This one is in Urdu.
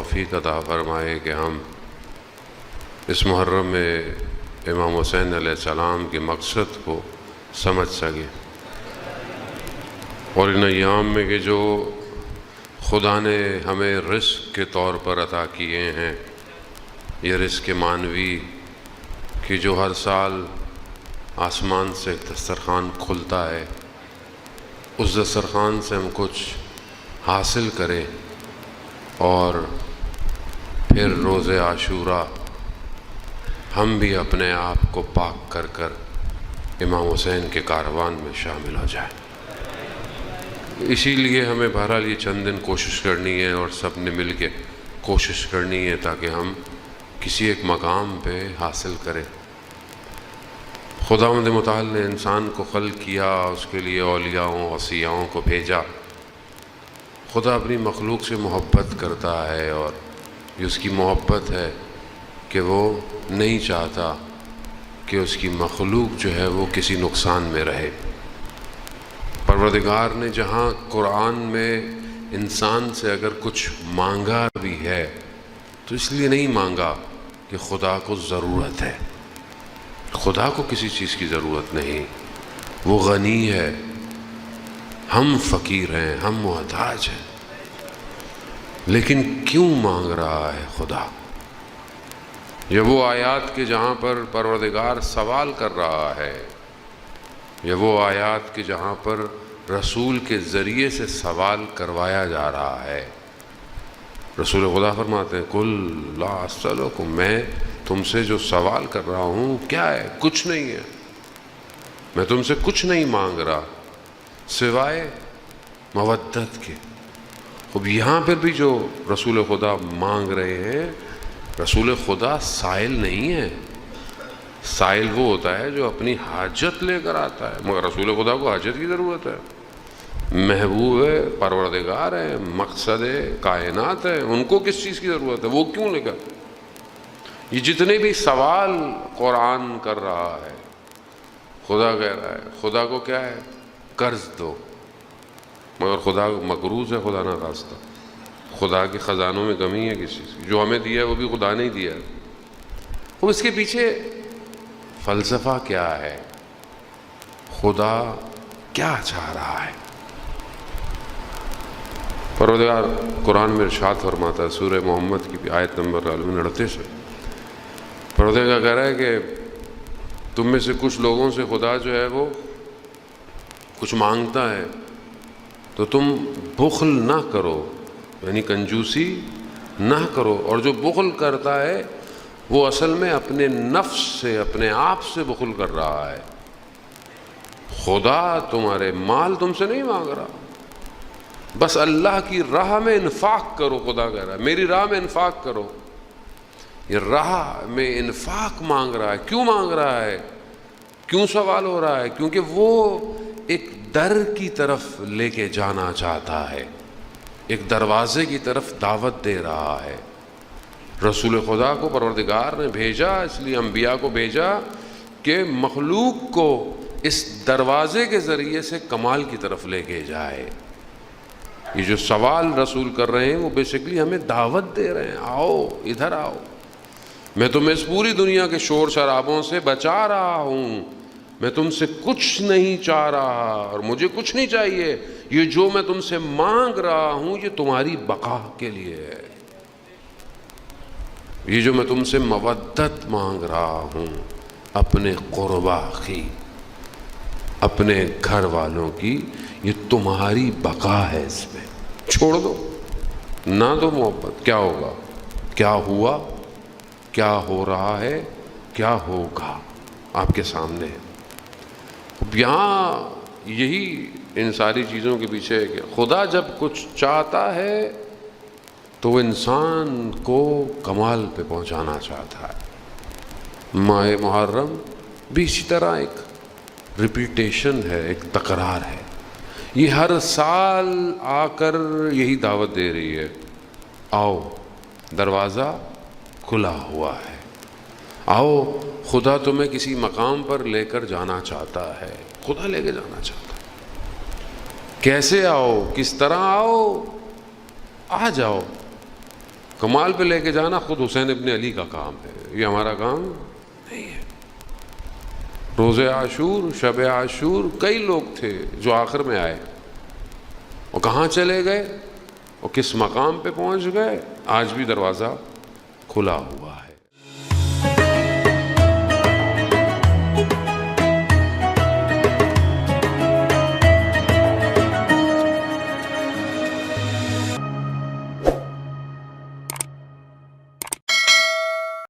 توفیق عطا فرمائے کہ ہم اس محرم میں امام حسین علیہ السلام کے مقصد کو سمجھ سکیں، اور ان ایام میں کہ جو خدا نے ہمیں رزق کے طور پر عطا کیے ہیں، یہ رزق معنوی کہ جو ہر سال آسمان سے ایک دسترخوان کھلتا ہے، اس دسترخوان سے ہم کچھ حاصل کریں اور پھر روز عاشوراء ہم بھی اپنے آپ کو پاک کر کر امام حسین کے کاروان میں شامل ہو جائیں۔ اسی لیے ہمیں بہرحال یہ چند دن کوشش کرنی ہے، اور سب نے مل کے کوشش کرنی ہے تاکہ ہم کسی ایک مقام پہ حاصل کریں۔ خداوند متعال نے انسان کو خلق کیا، اس کے لیے اولیاؤں وصیاؤں کو بھیجا۔ خدا اپنی مخلوق سے محبت کرتا ہے، اور یہ اس کی محبت ہے کہ وہ نہیں چاہتا کہ اس کی مخلوق جو ہے وہ کسی نقصان میں رہے۔ پروردگار نے جہاں قرآن میں انسان سے اگر کچھ مانگا بھی ہے تو اس لیے نہیں مانگا کہ خدا کو ضرورت ہے۔ خدا کو کسی چیز کی ضرورت نہیں، وہ غنی ہے، ہم فقیر ہیں، ہم محتاج ہیں۔ لیکن کیوں مانگ رہا ہے خدا؟ یہ وہ آیات کے جہاں پر پروردگار سوال کر رہا ہے، یہ وہ آیات کے جہاں پر رسول کے ذریعے سے سوال کروایا جا رہا ہے۔ رسول خدا فرماتے ہیں قل لا اسألکم، میں تم سے جو سوال کر رہا ہوں کیا ہے؟ کچھ نہیں ہے، میں تم سے کچھ نہیں مانگ رہا سوائے مودت کے۔ اب یہاں پر بھی جو رسول خدا مانگ رہے ہیں، رسول خدا سائل نہیں ہے۔ سائل وہ ہوتا ہے جو اپنی حاجت لے کر آتا ہے، مگر رسول خدا کو حاجت کی ضرورت ہے۔ محبوب ہے، پروردگار ہے، مقصد کائنات ہے، ان کو کس چیز کی ضرورت ہے؟ وہ کیوں لے کر؟ یہ جتنے بھی سوال قرآن کر رہا ہے، خدا کہہ رہا ہے خدا کو کیا ہے؟ قرض دو، مگر خدا مقروض ہے خدا نہ خواستہ۔ خدا کے خزانوں میں کمی ہے کس چیز کی؟ جو ہمیں دیا ہے وہ بھی خدا نے دیا ہے۔ اب اس کے پیچھے فلسفہ کیا ہے؟ خدا کیا چاہ رہا ہے؟ پروردگار قرآن میں ارشاد فرماتا ہے، سورہ محمد کی آیت نمبر 39 ہے، پروردگار کہہ رہا ہے کہ تم میں سے کچھ لوگوں سے خدا جو ہے وہ کچھ مانگتا ہے تو تم بخل نہ کرو، یعنی کنجوسی نہ کرو، اور جو بخل کرتا ہے وہ اصل میں اپنے نفس سے، اپنے آپ سے بخل کر رہا ہے۔ خدا تمہارے مال تم سے نہیں مانگ رہا، بس اللہ کی راہ میں انفاق کرو۔ خدا کہہ رہا ہے میری راہ میں انفاق کرو۔ یہ راہ میں انفاق مانگ رہا ہے۔ کیوں مانگ رہا ہے؟ کیوں سوال ہو رہا ہے؟ کیونکہ وہ ایک در کی طرف لے کے جانا چاہتا ہے، ایک دروازے کی طرف دعوت دے رہا ہے۔ رسول خدا کو پروردگار نے بھیجا، اس لیے انبیاء کو بھیجا کہ مخلوق کو اس دروازے کے ذریعے سے کمال کی طرف لے کے جائے۔ یہ جو سوال رسول کر رہے ہیں وہ بیسیکلی ہمیں دعوت دے رہے ہیں، آؤ ادھر آؤ، میں تمہیں اس پوری دنیا کے شور شرابوں سے بچا رہا ہوں، میں تم سے کچھ نہیں چاہ رہا اور مجھے کچھ نہیں چاہیے، یہ جو میں تم سے مانگ رہا ہوں یہ تمہاری بقا کے لیے ہے۔ یہ جو میں تم سے مودت مانگ رہا ہوں اپنے قربا کی، اپنے گھر والوں کی، یہ تمہاری بقا ہے، اس میں چھوڑ دو، نہ دو محبت۔ کیا ہوگا؟ کیا ہوا؟ کیا ہو رہا ہے؟ کیا ہوگا؟ آپ کے سامنے ہے۔ اب یہاں یہی ان ساری چیزوں کے پیچھے ہے کہ خدا جب کچھ چاہتا ہے تو وہ انسان کو کمال پہ پہنچانا چاہتا ہے۔ ماہ محرم بھی اسی طرح ایک ریپیٹیشن ہے، ایک تکرار ہے۔ یہ ہر سال آ کر یہی دعوت دے رہی ہے، آؤ دروازہ کھلا ہوا ہے، آؤ خدا تمہیں کسی مقام پر لے کر جانا چاہتا ہے۔ خدا لے کے جانا چاہتا ہے۔ کیسے آؤ؟ کس طرح آؤ؟ آ جاؤ، کمال پہ لے کے جانا خود حسین ابن علی کا کام ہے، یہ ہمارا کام نہیں ہے۔ روز عاشور، شب عاشور، کئی لوگ تھے جو آخر میں آئے، وہ کہاں چلے گئے، وہ کس مقام پہ پہنچ گئے، آج بھی دروازہ کھلا ہوا